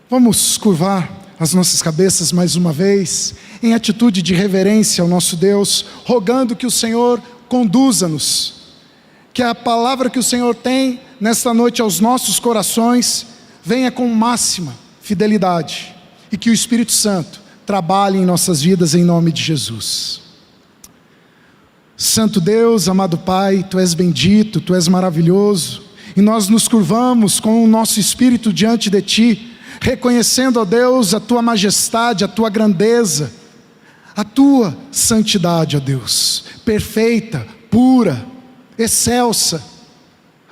Vamos curvar as nossas cabeças mais uma vez, em atitude de reverência ao nosso Deus, rogando que o Senhor conduza-nos, que a palavra que o Senhor tem nesta noite aos nossos corações venha com máxima fidelidade, e que o Espírito Santo trabalhe em nossas vidas em nome de Jesus. Santo Deus, amado Pai, Tu és bendito, Tu és maravilhoso, e nós nos curvamos com o nosso espírito diante de Ti, reconhecendo, ó Deus, a Tua majestade, a Tua grandeza, a Tua santidade, ó Deus, perfeita, pura, excelsa.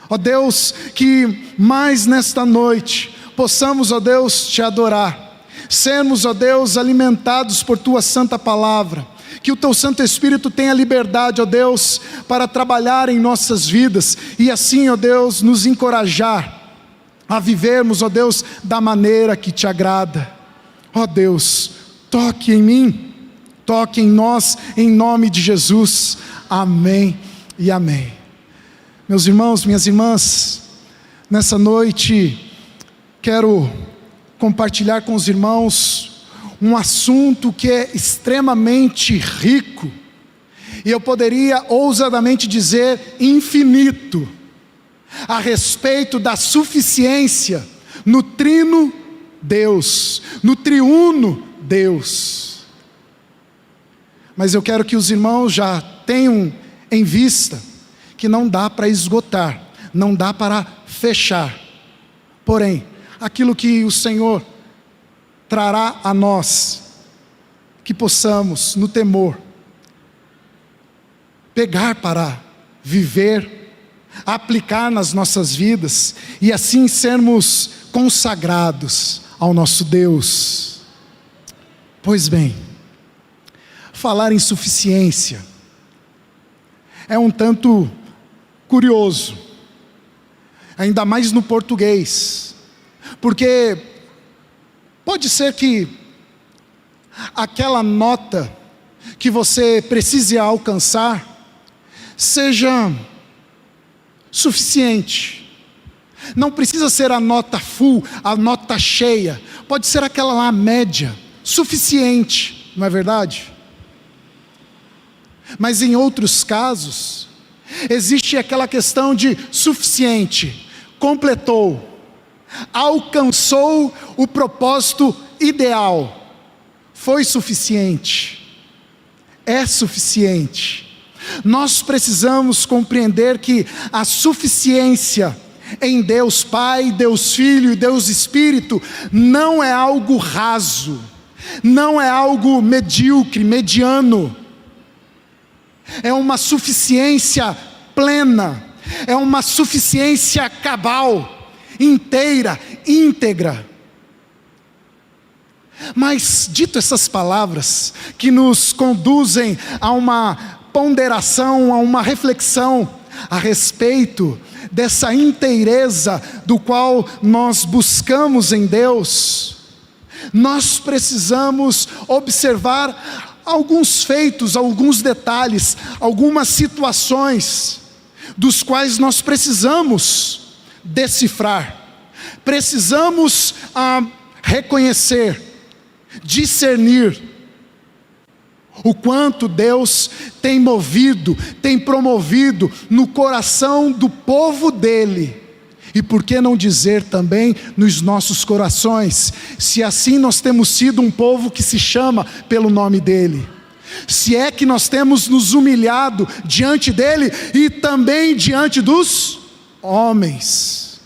Ó Deus, que mais nesta noite possamos, ó Deus, Te adorar, sermos, ó Deus, alimentados por Tua santa palavra, que o Teu Santo Espírito tenha liberdade, ó Deus, para trabalhar em nossas vidas, e assim, ó Deus, nos encorajar a vivermos, ó Deus, da maneira que Te agrada. Ó Deus, toque em mim, toque em nós, em nome de Jesus, amém e amém. Meus irmãos, minhas irmãs, nessa noite, quero compartilhar com os irmãos um assunto que é extremamente rico, e eu poderia ousadamente dizer infinito, a respeito da suficiência no trino Deus, no triuno Deus. Mas eu quero que os irmãos já tenham em vista que não dá para esgotar, não dá para fechar. Porém, aquilo que o Senhor trará a nós, que possamos, no temor, pegar para viver, aplicar nas nossas vidas, e assim sermos consagrados ao nosso Deus. Pois bem, falar em suficiência é um tanto curioso, ainda mais no português, porque pode ser que aquela nota que você precise alcançar seja suficiente. Não precisa ser a nota full, a nota cheia. Pode ser aquela lá média, suficiente, não é verdade? Mas em outros casos, existe aquela questão de suficiente, completou, alcançou o propósito ideal, foi suficiente, é suficiente. Nós precisamos compreender que a suficiência em Deus Pai, Deus Filho e Deus Espírito não é algo raso, não é algo medíocre, mediano. É uma suficiência plena, é uma suficiência cabal, inteira, íntegra. Mas, dito essas palavras que nos conduzem a uma ponderação, a uma reflexão a respeito dessa inteireza do qual nós buscamos em Deus, nós precisamos observar alguns feitos, alguns detalhes, algumas situações dos quais nós precisamos decifrar, precisamos reconhecer, discernir o quanto Deus tem movido, tem promovido no coração do povo dele, e por que não dizer também nos nossos corações, se assim nós temos sido um povo que se chama pelo nome dele, se é que nós temos nos humilhado diante dele e também diante dos homens.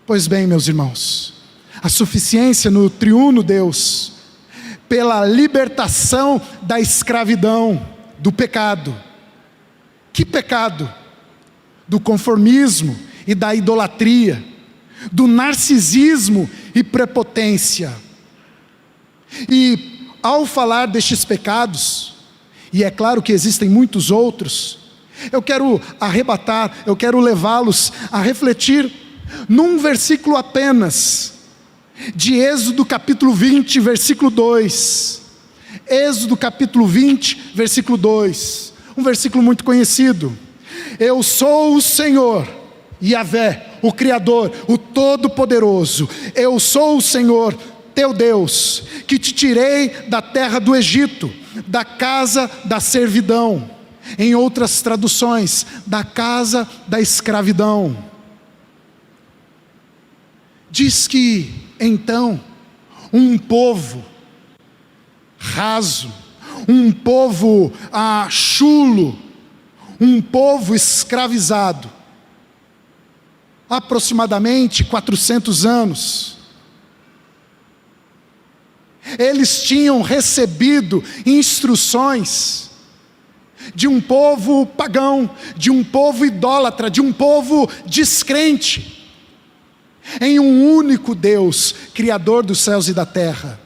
Pois bem, meus irmãos, a suficiência no triuno Deus, pela libertação da escravidão, do pecado. Que pecado? Do conformismo e da idolatria, do narcisismo e prepotência. E ao falar destes pecados, e é claro que existem muitos outros, eu quero arrebatar, eu quero levá-los a refletir num versículo apenas, de Êxodo capítulo 20, versículo 2. Êxodo capítulo 20, versículo 2. Um versículo muito conhecido. Eu sou o Senhor, Yahvé, o Criador, o Todo-Poderoso, eu sou o Senhor teu Deus, que te tirei da terra do Egito, da casa da servidão. Em outras traduções, da casa da escravidão. Diz que então um povo raso, um povo chulo, um povo escravizado, aproximadamente 400 anos, eles tinham recebido instruções de um povo pagão, de um povo idólatra, de um povo descrente em um único Deus, Criador dos céus e da terra.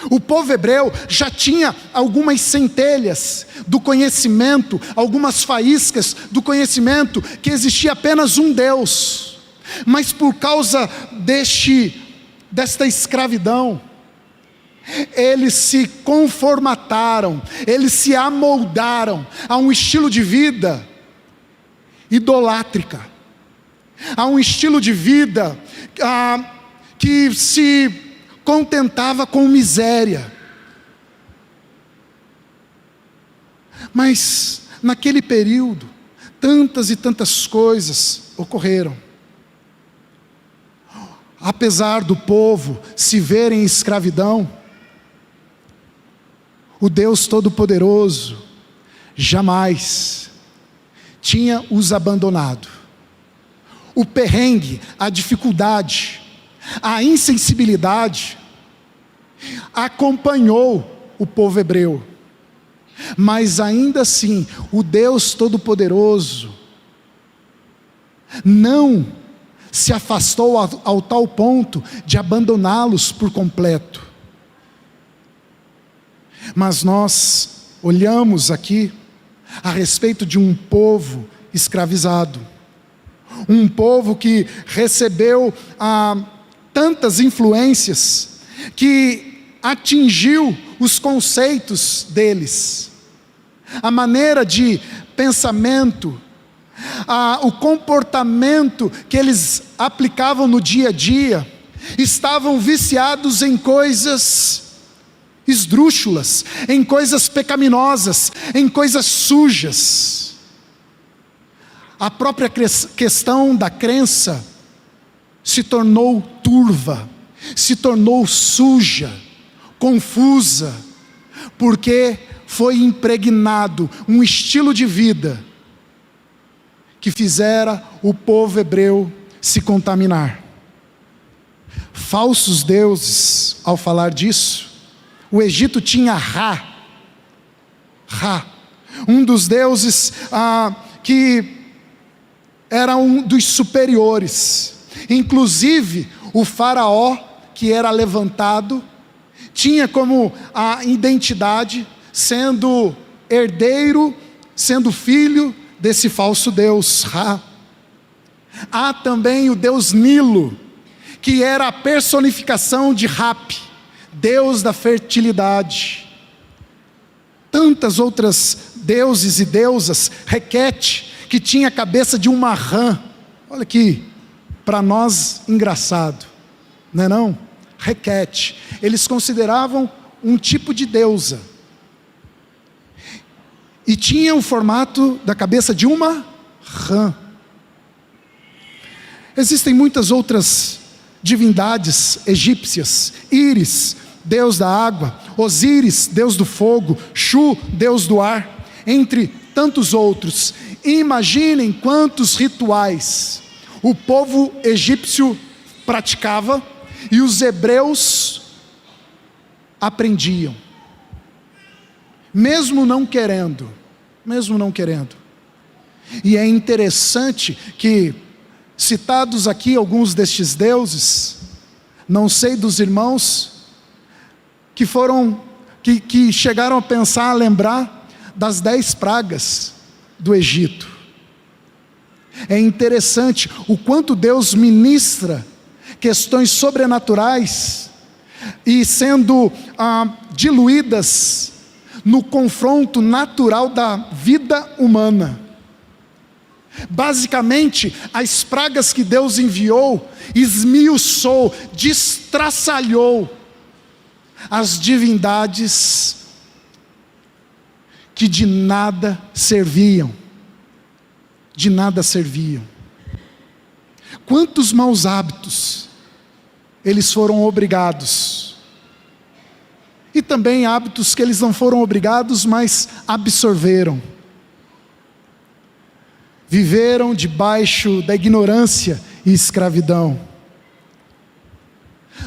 O povo hebreu já tinha algumas centelhas do conhecimento, algumas faíscas do conhecimento que existia apenas um Deus, mas por causa desta escravidão, eles se conformataram, eles se amoldaram a um estilo de vida idolátrica, a um estilo de vida que se contentava com miséria. Mas naquele período, tantas e tantas coisas ocorreram. Apesar do povo se ver em escravidão, o Deus Todo-Poderoso jamais tinha os abandonado. O perrengue, a dificuldade, a insensibilidade acompanhou o povo hebreu, mas ainda assim o Deus Todo-Poderoso não se afastou ao tal ponto de abandoná-los por completo. Mas nós olhamos aqui a respeito de um povo escravizado, um povo que recebeu tantas influências, que atingiu os conceitos deles, a maneira de pensamento, o comportamento que eles aplicavam no dia a dia, estavam viciados em coisas esdrúxulas, em coisas pecaminosas, em coisas sujas. A própria questão da crença se tornou turva, se tornou suja, confusa, porque foi impregnado um estilo de vida que fizera o povo hebreu se contaminar. Falsos deuses, ao falar disso, o Egito tinha Ra, um dos deuses que era um dos superiores. Inclusive o faraó que era levantado tinha como a identidade sendo herdeiro, sendo filho desse falso deus Ra. Há também o deus Nilo, que era a personificação de Rap, deus da fertilidade. Tantas outras deuses e deusas, Requete, que tinha a cabeça de uma rã. Olha aqui, para nós engraçado, não é não? Requete, eles consideravam um tipo de deusa, e tinha o formato da cabeça de uma rã. Existem muitas outras divindades egípcias: Íris, deus da água; Osíris, deus do fogo; Shu, deus do ar, entre tantos outros. Imaginem quantos rituais o povo egípcio praticava e os hebreus aprendiam, mesmo não querendo. E é interessante que, citados aqui alguns destes deuses, não sei dos irmãos que chegaram a pensar, a lembrar das 10 pragas do Egito. É interessante o quanto Deus ministra questões sobrenaturais e sendo diluídas no confronto natural da vida humana. Basicamente, as pragas que Deus enviou, esmiuçou, destraçalhou as divindades que de nada serviam. De nada serviam. Quantos maus hábitos eles foram obrigados? E também hábitos que eles não foram obrigados, mas absorveram. Viveram debaixo da ignorância e escravidão.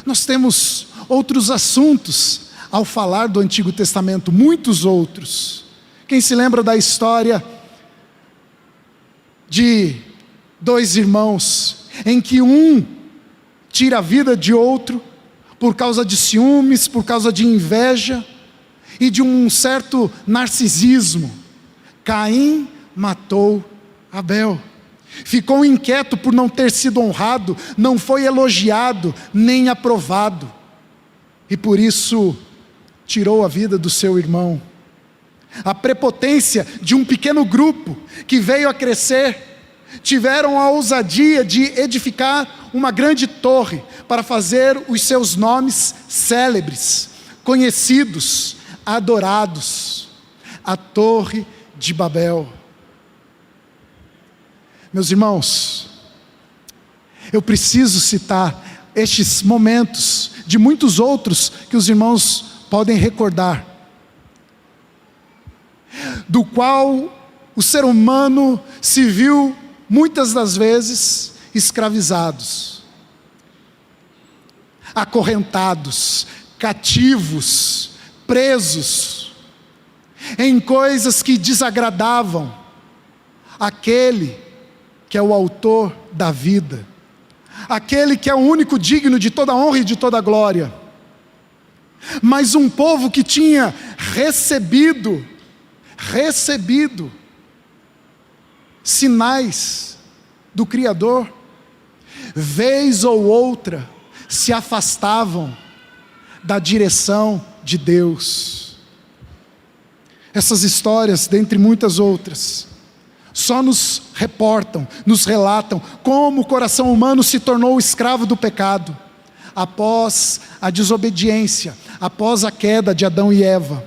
Nós temos outros assuntos ao falar do Antigo Testamento, muitos outros. Quem se lembra da história de dois irmãos, em que um tira a vida de outro, por causa de ciúmes, por causa de inveja, e de um certo narcisismo? Caim matou Abel, ficou inquieto por não ter sido honrado, não foi elogiado, nem aprovado, e por isso tirou a vida do seu irmão. A prepotência de um pequeno grupo que veio a crescer, tiveram a ousadia de edificar uma grande torre, para fazer os seus nomes célebres, conhecidos, adorados, a Torre de Babel. Meus irmãos, eu preciso citar estes momentos, de muitos outros que os irmãos podem recordar, do qual o ser humano se viu muitas das vezes escravizados, acorrentados, cativos, presos, em coisas que desagradavam aquele que é o autor da vida, aquele que é o único digno de toda honra e de toda glória. Mas um povo que tinha recebido sinais do Criador, vez ou outra se afastavam da direção de Deus. Essas histórias, dentre muitas outras, só nos reportam, nos relatam como o coração humano se tornou escravo do pecado, após a desobediência, após a queda de Adão e Eva.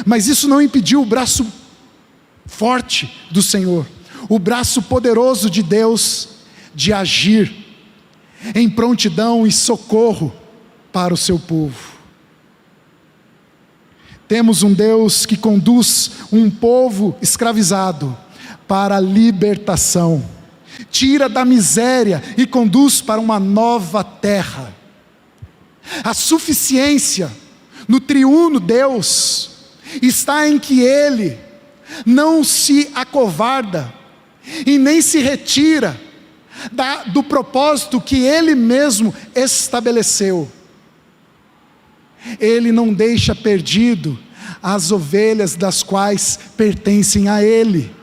Mas isso não impediu o braço forte do Senhor, o braço poderoso de Deus, de agir em prontidão e socorro para o seu povo. Temos um Deus que conduz um povo escravizado para a libertação, tira da miséria e conduz para uma nova terra. A suficiência no triuno Deus está em que Ele não se acovarda e nem se retira do propósito que Ele mesmo estabeleceu. Ele não deixa perdido as ovelhas das quais pertencem a Ele.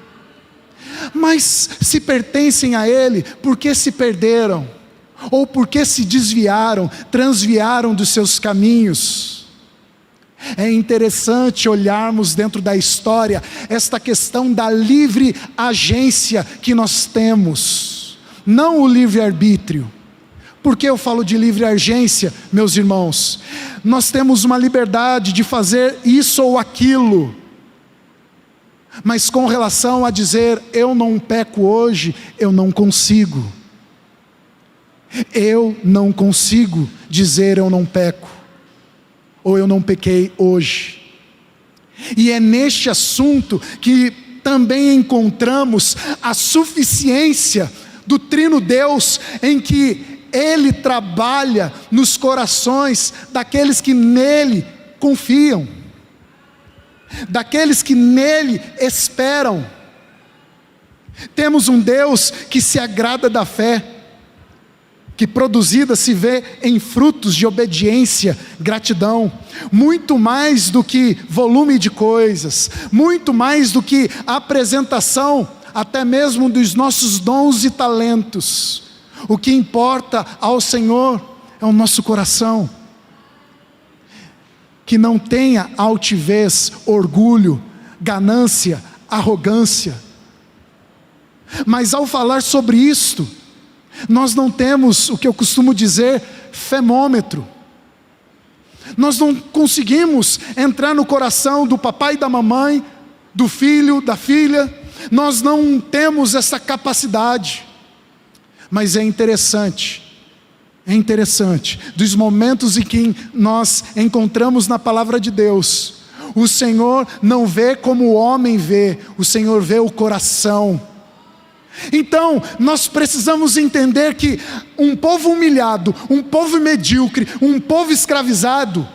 Mas se pertencem a Ele, por que se perderam? Ou por que se desviaram, transviaram dos seus caminhos? É interessante olharmos dentro da história esta questão da livre agência que nós temos, não o livre-arbítrio. Por que eu falo de livre agência, meus irmãos? Nós temos uma liberdade de fazer isso ou aquilo, mas com relação a dizer, eu não peco hoje, eu não consigo. Eu não consigo dizer eu não peco, ou eu não pequei hoje. E é neste assunto que também encontramos a suficiência do Trino Deus, em que Ele trabalha nos corações daqueles que nele confiam, daqueles que nele esperam. Temos um Deus que se agrada da fé, que produzida se vê em frutos de obediência, gratidão, muito mais do que volume de coisas, muito mais do que apresentação, até mesmo dos nossos dons e talentos. O que importa ao Senhor é o nosso coração, que não tenha altivez, orgulho, ganância, arrogância, Mas ao falar sobre isto, nós não temos o que eu costumo dizer, femômetro. Nós não conseguimos entrar no coração do papai e da mamãe, do filho, da filha. Nós não temos essa capacidade. Mas é interessante, dos momentos em que nós encontramos na palavra de Deus, o Senhor não vê como o homem vê, o Senhor vê o coração. Então, nós precisamos entender que um povo humilhado, um povo medíocre, um povo escravizado,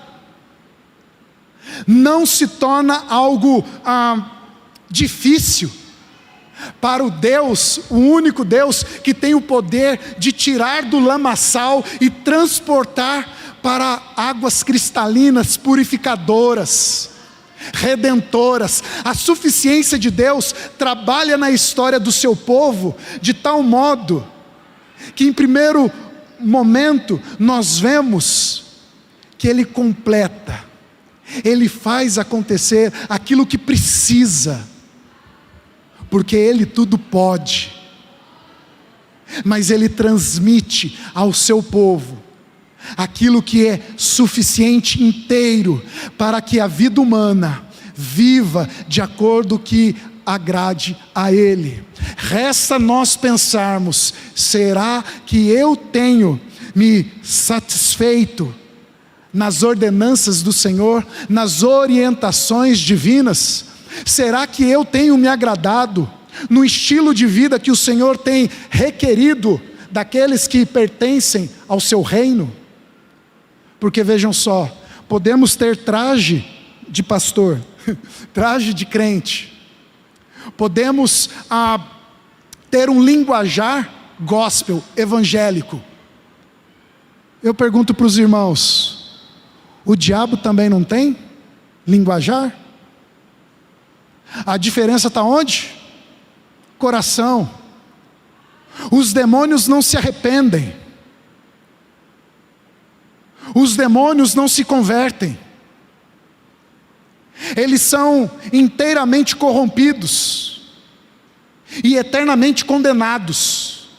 não se torna algo difícil para o Deus, o único Deus que tem o poder de tirar do lamaçal e transportar para águas cristalinas, purificadoras, redentoras. A suficiência de Deus trabalha na história do seu povo de tal modo que em primeiro momento nós vemos que Ele completa, Ele faz acontecer aquilo que precisa, porque Ele tudo pode, mas Ele transmite ao seu povo aquilo que é suficiente inteiro para que a vida humana viva de acordo que agrade a Ele. Resta nós pensarmos: será que eu tenho me satisfeito nas ordenanças do Senhor, nas orientações divinas? Será que eu tenho me agradado no estilo de vida que o Senhor tem requerido daqueles que pertencem ao seu reino? Porque vejam só, podemos ter traje de pastor, traje de crente, podemos ter um linguajar gospel, evangélico. Eu pergunto para os irmãos: o diabo também não tem linguajar? A diferença está onde? Coração. Os demônios não se arrependem, os demônios não se convertem, eles são inteiramente corrompidos e eternamente condenados.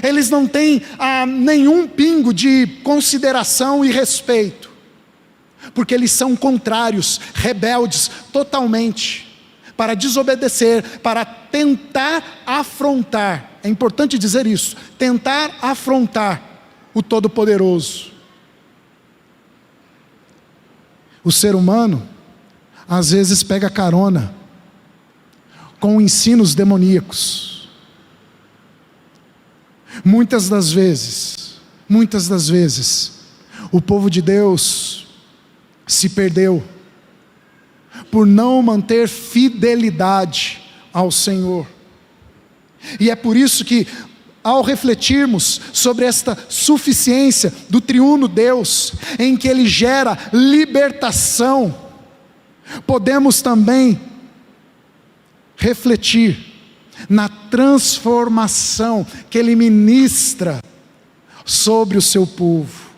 Eles não têm nenhum pingo de consideração e respeito, porque eles são contrários, rebeldes totalmente, para desobedecer, para tentar afrontar, é importante dizer isso, tentar afrontar o Todo-Poderoso. O ser humano, às vezes, pega carona com ensinos demoníacos. Muitas das vezes, o povo de Deus se perdeu por não manter fidelidade ao Senhor. E é por isso que, ao refletirmos sobre esta suficiência do triuno Deus, em que Ele gera libertação, podemos também refletir na transformação que Ele ministra sobre o seu povo.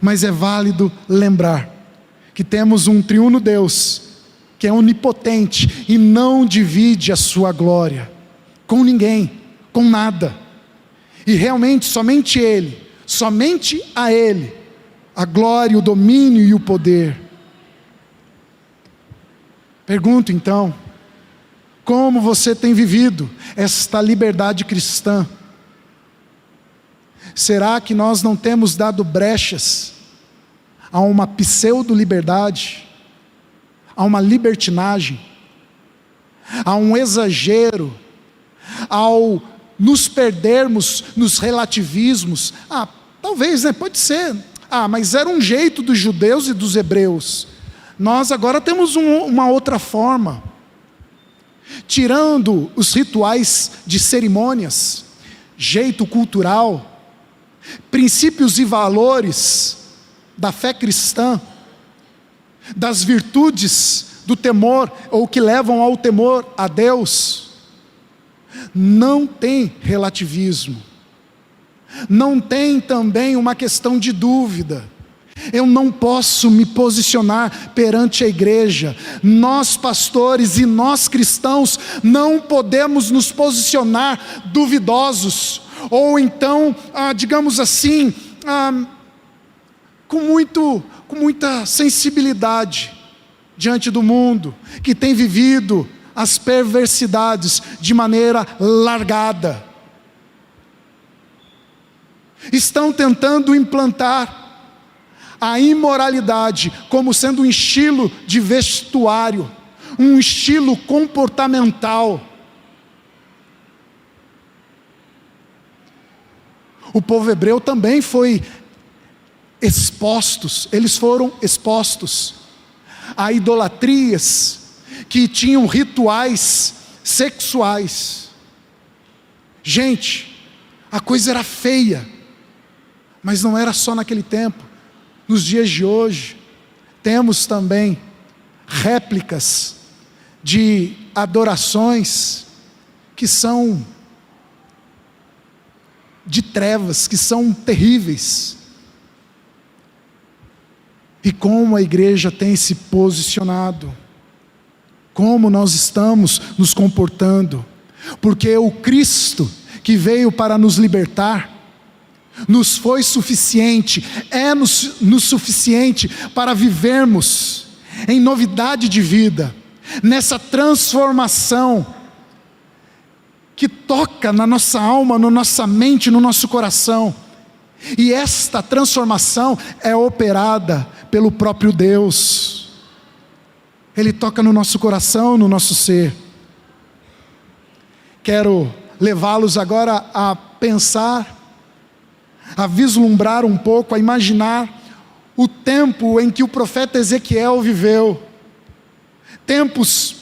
Mas é válido lembrar que temos um triuno Deus, que é onipotente e não divide a sua glória com ninguém, com nada. E realmente somente a Ele, a glória, o domínio e o poder. Pergunto então, como você tem vivido esta liberdade cristã? Será que nós não temos dado brechas a uma pseudo-liberdade, a uma libertinagem, a um exagero, ao nos perdermos nos relativismos? Talvez, pode ser. Mas era um jeito dos judeus e dos hebreus. Nós agora temos uma outra forma. Tirando os rituais de cerimônias, jeito cultural, princípios e valores da fé cristã, das virtudes do temor, ou que levam ao temor a Deus, não tem relativismo, não tem também uma questão de dúvida. Eu não posso me posicionar perante a igreja. Nós pastores e nós cristãos não podemos nos posicionar duvidosos, ou então, digamos assim, com muita sensibilidade diante do mundo, que tem vivido as perversidades de maneira largada. Estão tentando implantar a imoralidade como sendo um estilo de vestuário, um estilo comportamental. O povo hebreu também foi eles foram expostos a idolatrias que tinham rituais sexuais. Gente, a coisa era feia, mas não era só naquele tempo. Nos dias de hoje, temos também réplicas de adorações que são de trevas, que são terríveis. E como a igreja tem se posicionado, como nós estamos nos comportando, porque o Cristo que veio para nos libertar, nos foi suficiente, nos suficiente para vivermos em novidade de vida, nessa transformação que toca na nossa alma, na nossa mente, no nosso coração. E esta transformação é operada pelo próprio Deus. Ele toca no nosso coração, no nosso ser. Quero levá-los agora a pensar, a vislumbrar um pouco, a imaginar o tempo em que o profeta Ezequiel viveu. Tempos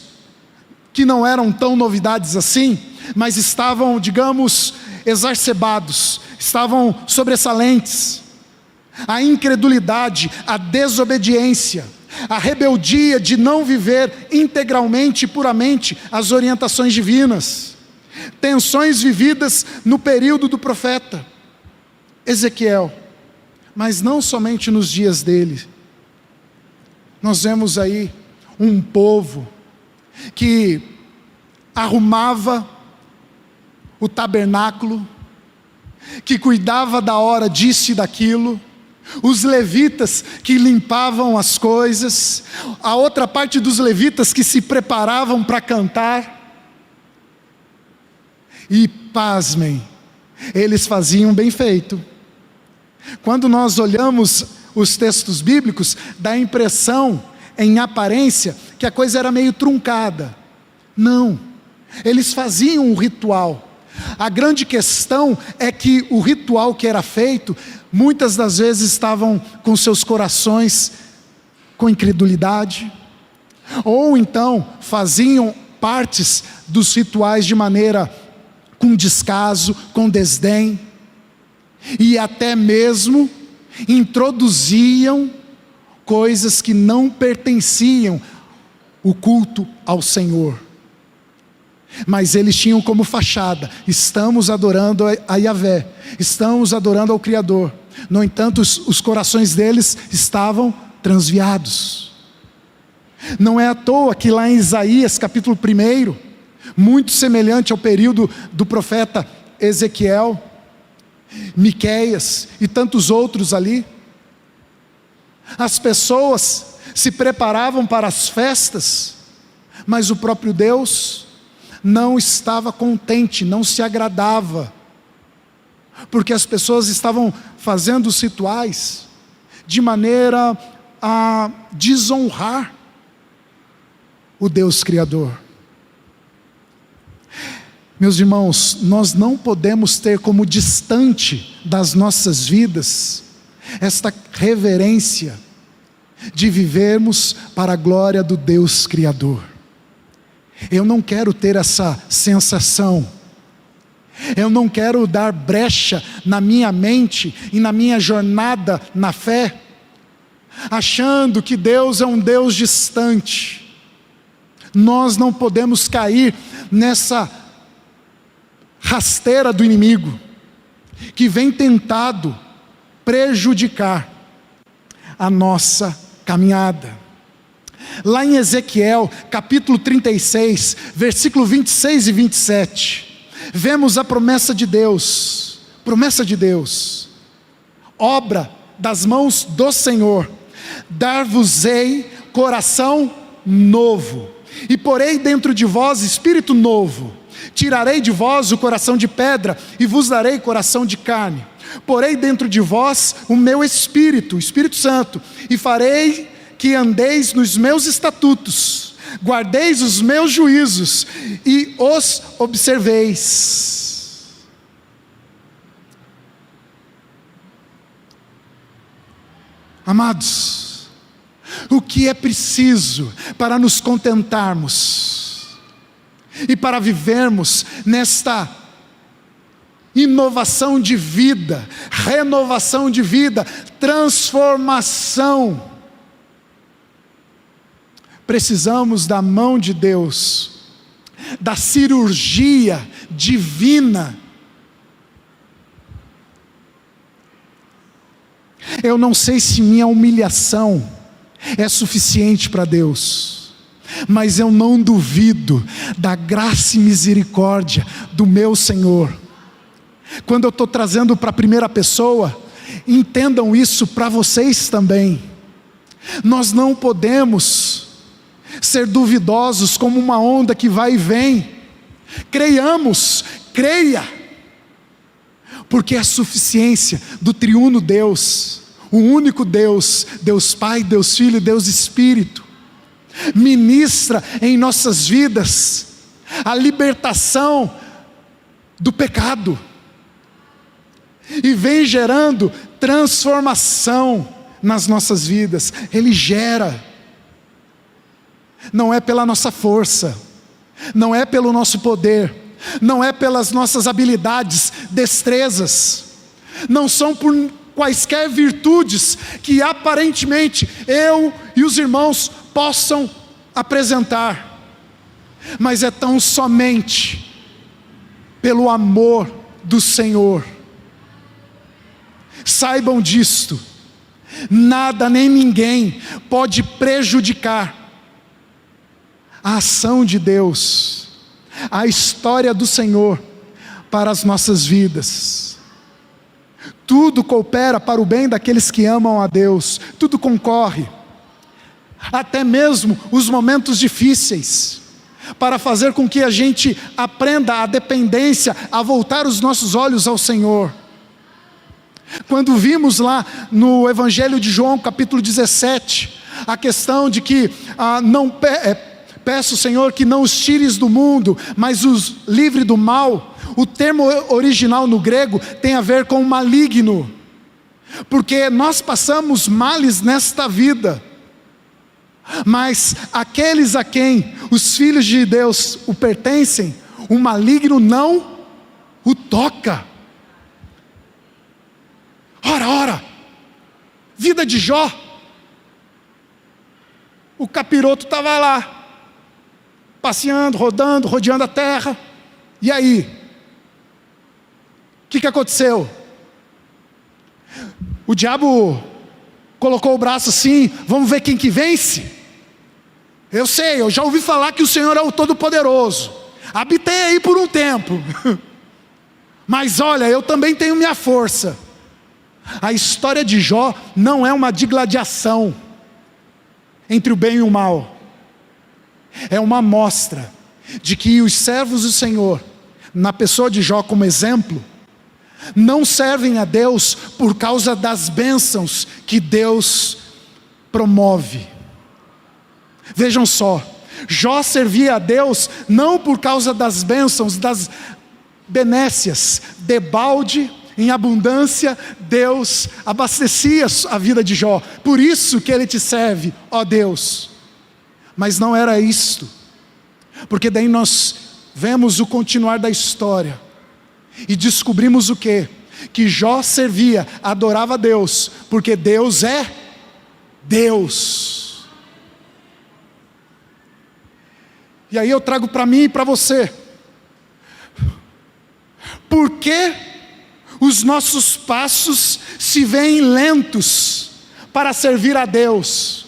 que não eram tão novidades assim, mas estavam, digamos, exacerbados, estavam sobressalentes. A incredulidade, a desobediência, a rebeldia de não viver integralmente e puramente as orientações divinas. Tensões vividas no período do profeta Ezequiel, mas não somente nos dias dele. Nós vemos aí um povo que arrumava o tabernáculo, que cuidava da hora disso e daquilo, os levitas que limpavam as coisas, a outra parte dos levitas que se preparavam para cantar, e pasmem, eles faziam bem feito. Quando nós olhamos os textos bíblicos, dá a impressão, em aparência, que a coisa era meio truncada. Não, eles faziam um ritual. A grande questão é que o ritual que era feito, muitas das vezes estavam com seus corações com incredulidade, ou então faziam partes dos rituais de maneira com descaso, com desdém, e até mesmo introduziam coisas que não pertenciam ao culto ao Senhor. Mas eles tinham como fachada: estamos adorando a Yahvé, estamos adorando ao Criador. No entanto, os corações deles estavam transviados. Não é à toa que lá em Isaías capítulo 1, muito semelhante ao período do profeta Ezequiel, Miqueias e tantos outros ali, as pessoas se preparavam para as festas, mas o próprio Deus não estava contente, não se agradava, porque as pessoas estavam fazendo os rituais de maneira a desonrar o Deus Criador. Meus irmãos, nós não podemos ter como distante das nossas vidas esta reverência de vivermos para a glória do Deus Criador. Eu não quero ter essa sensação, eu não quero dar brecha na minha mente e na minha jornada na fé, achando que Deus é um Deus distante. Nós não podemos cair nessa rasteira do inimigo, que vem tentado prejudicar a nossa caminhada. Lá em Ezequiel, capítulo 36, versículo 26 e 27, vemos a promessa de Deus, obra das mãos do Senhor: dar-vos-ei coração novo, e porei dentro de vós espírito novo, tirarei de vós o coração de pedra, e vos darei coração de carne, porei dentro de vós o meu Espírito, o Espírito Santo, e farei que andeis nos meus estatutos, guardeis os meus juízos, e os observeis. Amados, o que é preciso para nos contentarmos e para vivermos nesta inovação de vida, renovação de vida, transformação? Precisamos da mão de Deus, da cirurgia divina. Eu não sei se minha humilhação é suficiente para Deus, mas eu não duvido da graça e misericórdia do meu Senhor. Quando eu estou trazendo para a primeira pessoa, entendam isso para vocês também. Nós não podemos ser duvidosos como uma onda que vai e vem. Creia, porque a suficiência do triuno Deus, o único Deus, Deus Pai, Deus Filho e Deus Espírito, ministra em nossas vidas a libertação do pecado, e vem gerando transformação nas nossas vidas. Ele gera. Não é pela nossa força, não é pelo nosso poder, não é pelas nossas habilidades, destrezas, não são por quaisquer virtudes que aparentemente eu e os irmãos possam apresentar, mas é tão somente pelo amor do Senhor. Saibam disto: nada nem ninguém pode prejudicar a ação de Deus, a história do Senhor para as nossas vidas. Tudo coopera para o bem daqueles que amam a Deus, tudo concorre, até mesmo os momentos difíceis, para fazer com que a gente aprenda a dependência, a voltar os nossos olhos ao Senhor. Quando vimos lá no Evangelho de João, capítulo 17, a questão de que peço, Senhor, que não os tires do mundo, mas os livre do mal. O termo original no grego tem a ver com maligno, porque nós passamos males nesta vida, mas aqueles a quem os filhos de Deus o pertencem, o maligno não o toca. Ora, vida de Jó, o capiroto estava lá, passeando, rodando, rodeando a terra. E aí? O que aconteceu? O diabo colocou o braço assim: vamos ver quem que vence? Eu sei, eu já ouvi falar que o Senhor é o Todo-Poderoso, habitei aí por um tempo, mas olha, eu também tenho minha força. A história de Jó não é uma digladiação entre o bem e o mal, é uma amostra de que os servos do Senhor, na pessoa de Jó como exemplo, não servem a Deus por causa das bênçãos que Deus promove. Vejam só, Jó servia a Deus não por causa das bênçãos, das benécias, debalde, em abundância, Deus abastecia a vida de Jó, por isso que ele te serve, ó Deus. Mas não era isto, porque daí nós vemos o continuar da história, e descobrimos o quê? Que Jó servia, adorava a Deus, porque Deus é Deus. E aí eu trago para mim e para você: por que os nossos passos se veem lentos para servir a Deus?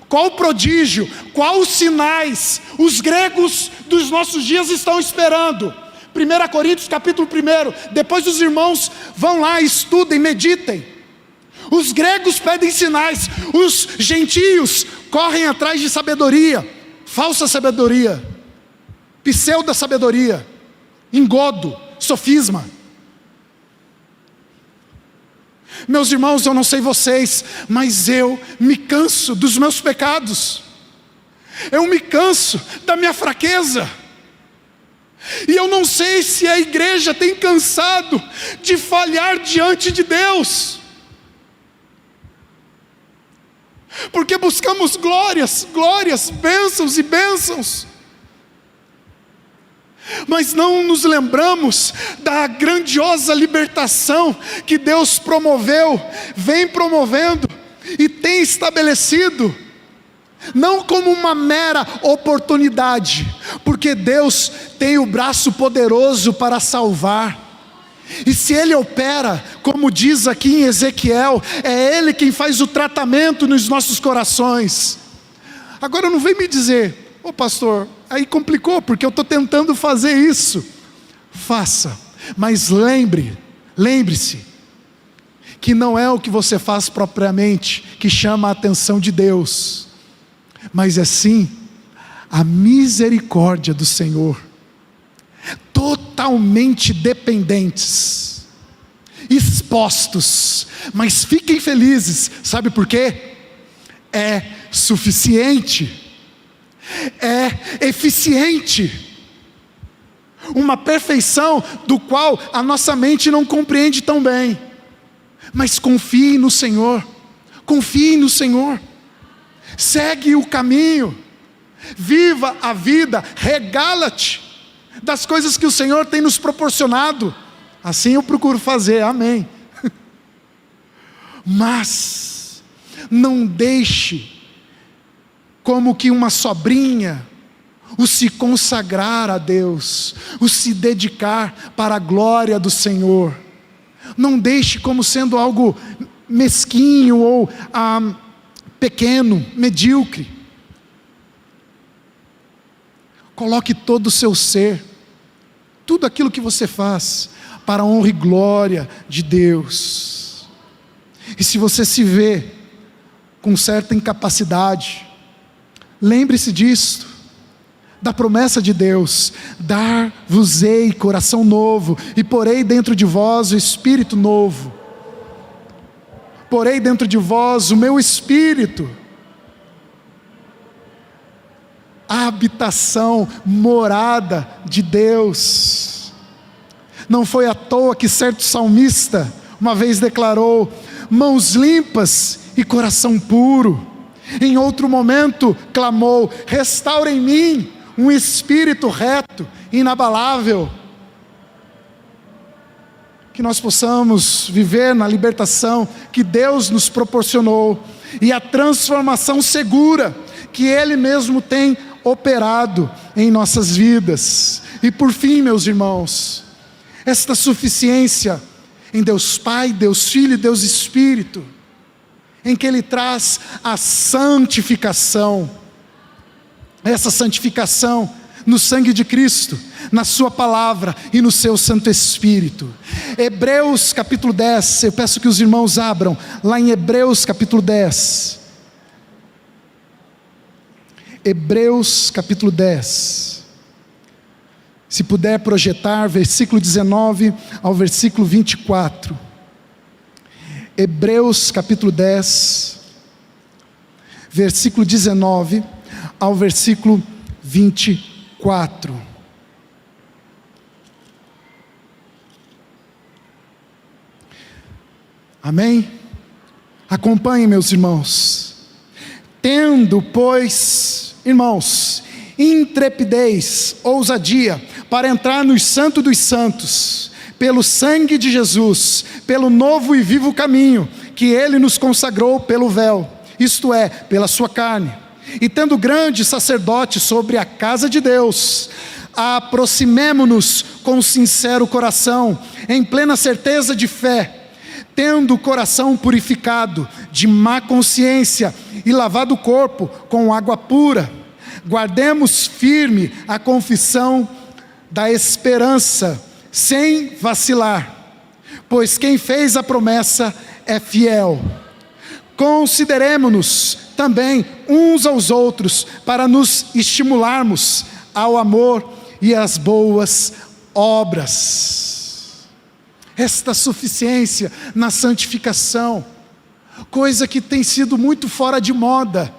Qual prodígio, quais os sinais os gregos dos nossos dias estão esperando? 1 Coríntios capítulo 1, depois os irmãos vão lá, estudem, meditem. Os gregos pedem sinais, os gentios correm atrás de sabedoria, falsa sabedoria, pseudo-sabedoria, engodo, sofisma. Meus irmãos, eu não sei vocês, mas eu me canso dos meus pecados, eu me canso da minha fraqueza, e eu não sei se a igreja tem cansado de falhar diante de Deus, porque buscamos glórias, bênçãos e bênçãos, mas não nos lembramos da grandiosa libertação que Deus promoveu, vem promovendo e tem estabelecido, não como uma mera oportunidade, porque Deus tem o braço poderoso para salvar, e se Ele opera, como diz aqui em Ezequiel, é Ele quem faz o tratamento nos nossos corações. Agora não vem me dizer, pastor, aí complicou, porque eu estou tentando fazer isso. Faça, mas lembre-se, que não é o que você faz propriamente que chama a atenção de Deus, mas é sim a misericórdia do Senhor. Totalmente dependentes, expostos, mas fiquem felizes, sabe por quê? É suficiente, é eficiente, uma perfeição do qual a nossa mente não compreende tão bem, mas confie no Senhor, segue o caminho, viva a vida, regala-te das coisas que o Senhor tem nos proporcionado, assim eu procuro fazer, amém. Mas não deixe como que uma sobrinha o se consagrar a Deus, o se dedicar para a glória do Senhor. Não deixe como sendo algo mesquinho ou pequeno, medíocre. Coloque todo o seu ser, tudo aquilo que você faz, para a honra e glória de Deus. E se você se vê com certa incapacidade, lembre-se disto, da promessa de Deus: dar-vos-ei coração novo, e porei dentro de vós o espírito novo. Porei dentro de vós o meu espírito. A habitação, morada de Deus. Não foi à toa que certo salmista uma vez declarou: mãos limpas e coração puro. Em outro momento clamou: restaura em mim um espírito reto, inabalável. Que nós possamos viver na libertação que Deus nos proporcionou, e a transformação segura que Ele mesmo tem operado em nossas vidas. E por fim, meus irmãos, esta suficiência em Deus Pai, Deus Filho e Deus Espírito, em que Ele traz a santificação, essa santificação no sangue de Cristo, na sua palavra e no seu Santo Espírito. Hebreus capítulo 10, eu peço que os irmãos abram lá em Hebreus capítulo 10. Hebreus capítulo 10, se puder projetar, versículo 19 ao versículo 24, Hebreus capítulo 10, versículo 19 ao versículo 24, amém? Acompanhem, meus irmãos. Tendo, pois, irmãos, intrepidez, ousadia, para entrar no Santo dos Santos, pelo sangue de Jesus, pelo novo e vivo caminho, que Ele nos consagrou pelo véu, isto é, pela sua carne, e tendo grande sacerdote sobre a casa de Deus, aproximemo-nos com sincero coração, em plena certeza de fé, tendo o coração purificado de má consciência e lavado o corpo com água pura, guardemos firme a confissão da esperança, sem vacilar, pois quem fez a promessa é fiel. Consideremo-nos também uns aos outros para nos estimularmos ao amor e às boas obras. Esta suficiência na santificação, coisa que tem sido muito fora de moda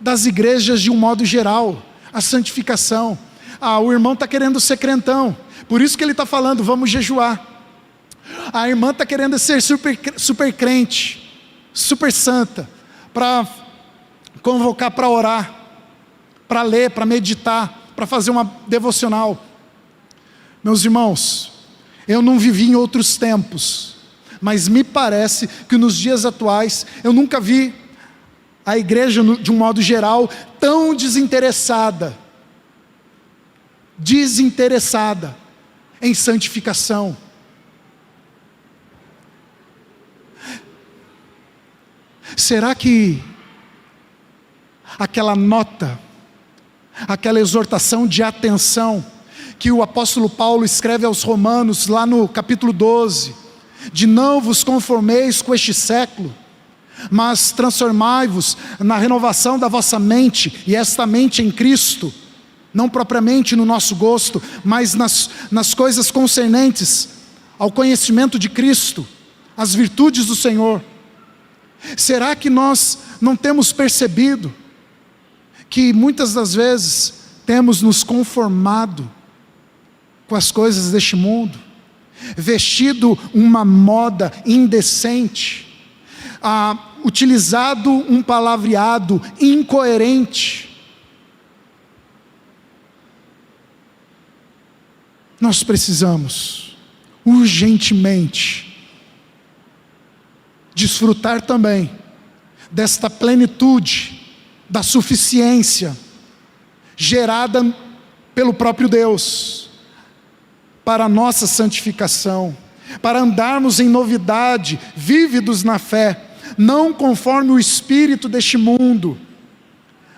das igrejas de um modo geral, a santificação. O irmão está querendo ser crentão, por isso que ele está falando, vamos jejuar. A irmã está querendo ser super crente, super santa, para convocar para orar, para ler, para meditar, para fazer uma devocional. Meus irmãos, eu não vivi em outros tempos, mas me parece que nos dias atuais, eu nunca vi a igreja, de um modo geral, tão desinteressada em santificação. Será que aquela nota, aquela exortação de atenção que o apóstolo Paulo escreve aos Romanos, lá no capítulo 12, de não vos conformeis com este século, mas transformai-vos na renovação da vossa mente, e esta mente em Cristo, não propriamente no nosso gosto, mas nas coisas concernentes ao conhecimento de Cristo, as virtudes do Senhor. Será que nós não temos percebido que muitas das vezes temos nos conformado com as coisas deste mundo, vestido uma moda indecente, utilizado um palavreado incoerente? Nós precisamos urgentemente desfrutar também desta plenitude, da suficiência gerada pelo próprio Deus para a nossa santificação, para andarmos em novidade, vívidos na fé, não conforme o espírito deste mundo,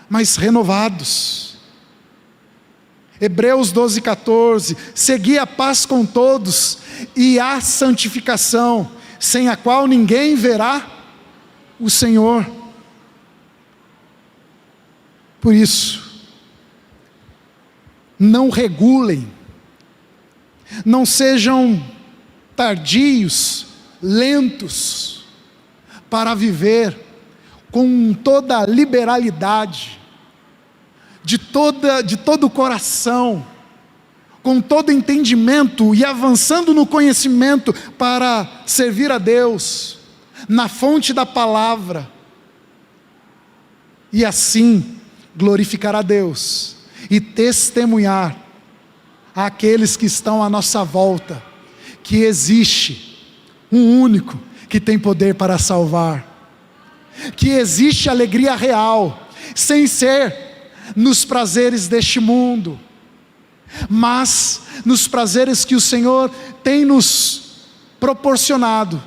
mas renovados. Hebreus 12:14, segui a paz com todos e a santificação, sem a qual ninguém verá o Senhor. Por isso, não regulem, não sejam tardios, lentos, para viver com toda a liberalidade, de todo o coração, com todo entendimento e avançando no conhecimento para servir a Deus, na fonte da palavra, e assim glorificar a Deus e testemunhar àqueles que estão à nossa volta, que existe um único que tem poder para salvar, que existe alegria real, sem ser nos prazeres deste mundo, mas nos prazeres que o Senhor tem nos proporcionado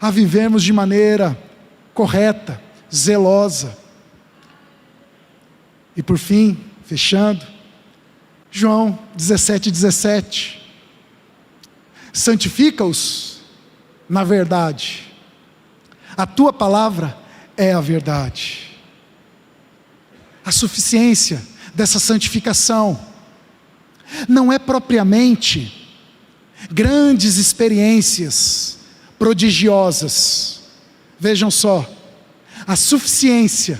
a vivermos de maneira correta, zelosa. E por fim, fechando, João 17:17, santifica-os na verdade, a tua palavra é a verdade. A suficiência dessa santificação não é propriamente grandes experiências prodigiosas. Vejam só, a suficiência.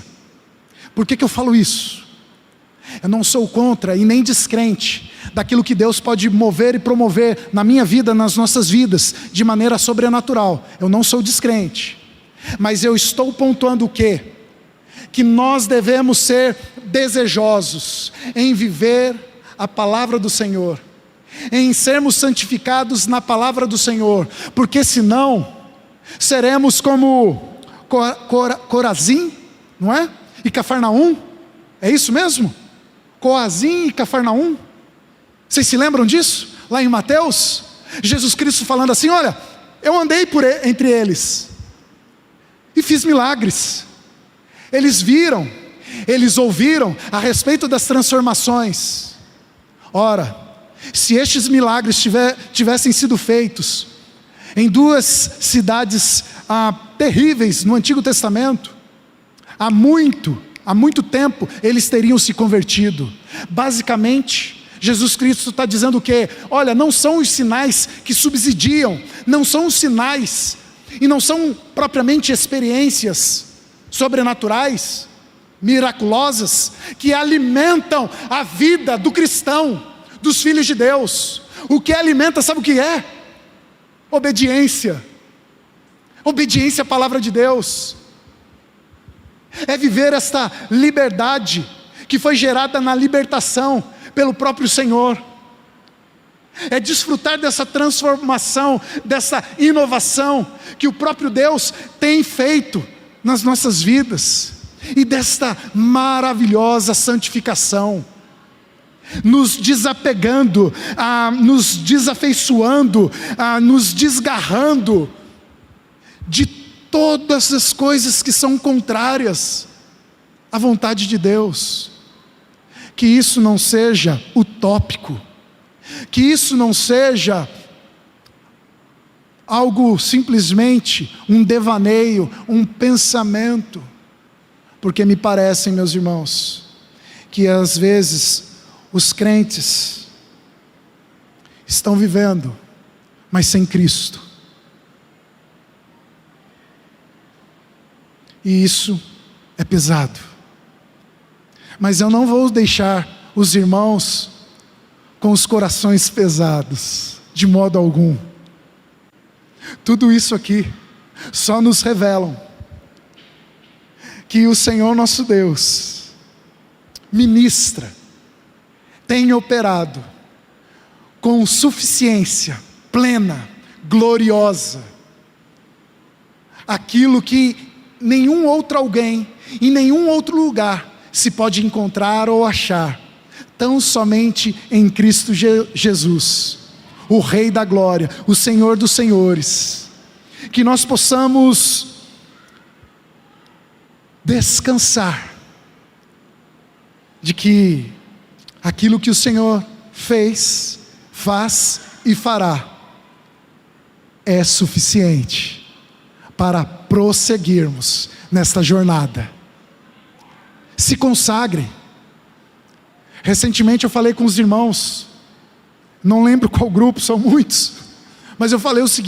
Por que eu falo isso? Eu não sou contra e nem descrente daquilo que Deus pode mover e promover na minha vida, nas nossas vidas, de maneira sobrenatural. Eu não sou descrente, mas eu estou pontuando o quê? Que nós devemos ser desejosos em viver a palavra do Senhor, em sermos santificados na palavra do Senhor, porque senão seremos como Corazim, não é? E Cafarnaum, é isso mesmo? Corazim e Cafarnaum, vocês se lembram disso? Lá em Mateus, Jesus Cristo falando assim, olha, eu andei entre eles e fiz milagres. Eles viram, eles ouviram a respeito das transformações. Ora, se estes milagres tivessem sido feitos em duas cidades terríveis no Antigo Testamento, há muito tempo eles teriam se convertido. Basicamente, Jesus Cristo está dizendo o quê? Olha, não são os sinais que subsidiam, não são os sinais, e não são propriamente experiências sobrenaturais, miraculosas, que alimentam a vida do cristão, dos filhos de Deus. O que alimenta, sabe o que é? Obediência. Obediência à palavra de Deus. É viver esta liberdade que foi gerada na libertação pelo próprio Senhor. É desfrutar dessa transformação, dessa inovação que o próprio Deus tem feito nas nossas vidas, e desta maravilhosa santificação, nos desapegando, nos desafeiçoando, nos desgarrando de todas as coisas que são contrárias à vontade de Deus. Que isso não seja utópico, que isso não seja algo simplesmente um devaneio, um pensamento, porque me parece, meus irmãos, que às vezes os crentes estão vivendo, mas sem Cristo. E isso é pesado. Mas eu não vou deixar os irmãos com os corações pesados, de modo algum. Tudo isso aqui só nos revelam que o Senhor nosso Deus ministra, tem operado com suficiência plena, gloriosa, aquilo que nenhum outro alguém, em nenhum outro lugar se pode encontrar ou achar, tão somente em Cristo Jesus, o Rei da Glória, o Senhor dos Senhores. Que nós possamos descansar de que aquilo que o Senhor fez, faz e fará é suficiente para prosseguirmos nesta jornada. Se consagre. Recentemente eu falei com os irmãos, não lembro qual grupo, são muitos, mas eu falei o seguinte: